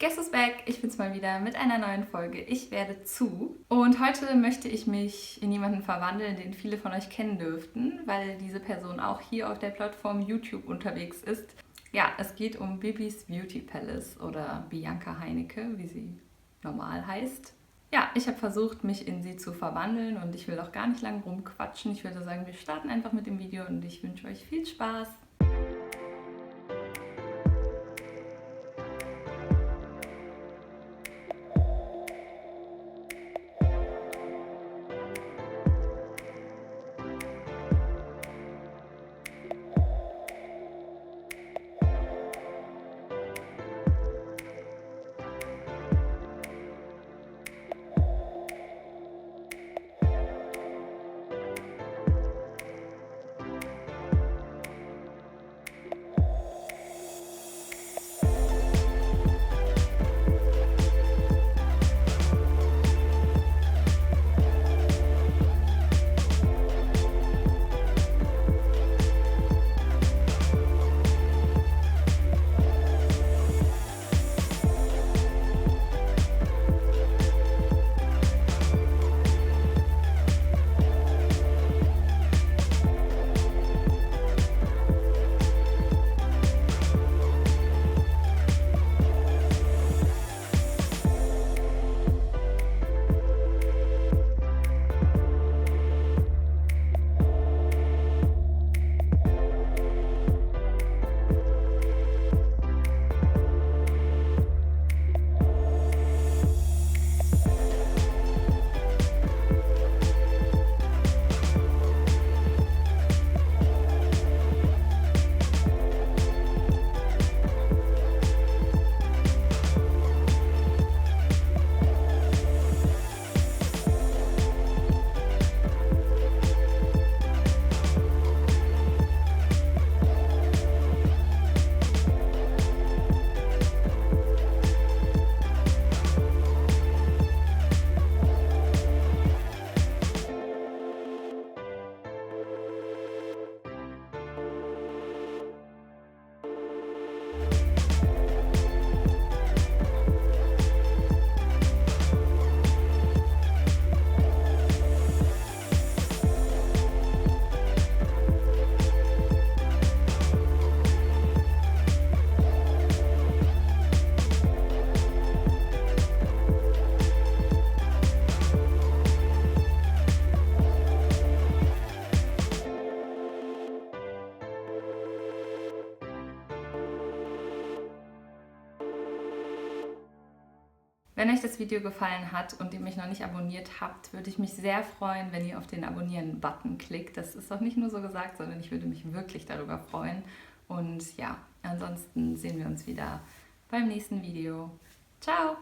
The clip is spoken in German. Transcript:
Guess who's back? Ich bin's mal wieder mit einer neuen Folge. Ich werde zu. Und heute möchte ich mich in jemanden verwandeln, den viele von euch kennen dürften, weil diese Person auch hier auf der Plattform YouTube unterwegs ist. Ja, es geht um Bibis Beauty Palace oder Bianca Heinecke, wie sie normal heißt. Ja, ich habe versucht, mich in sie zu verwandeln und ich will auch gar nicht lange rumquatschen. Ich würde sagen, wir starten einfach mit dem Video und ich wünsche euch viel Spaß. Wenn euch das Video gefallen hat und ihr mich noch nicht abonniert habt, würde ich mich sehr freuen, wenn ihr auf den Abonnieren-Button klickt. Das ist auch nicht nur so gesagt, sondern ich würde mich wirklich darüber freuen. Und ja, ansonsten sehen wir uns wieder beim nächsten Video. Ciao!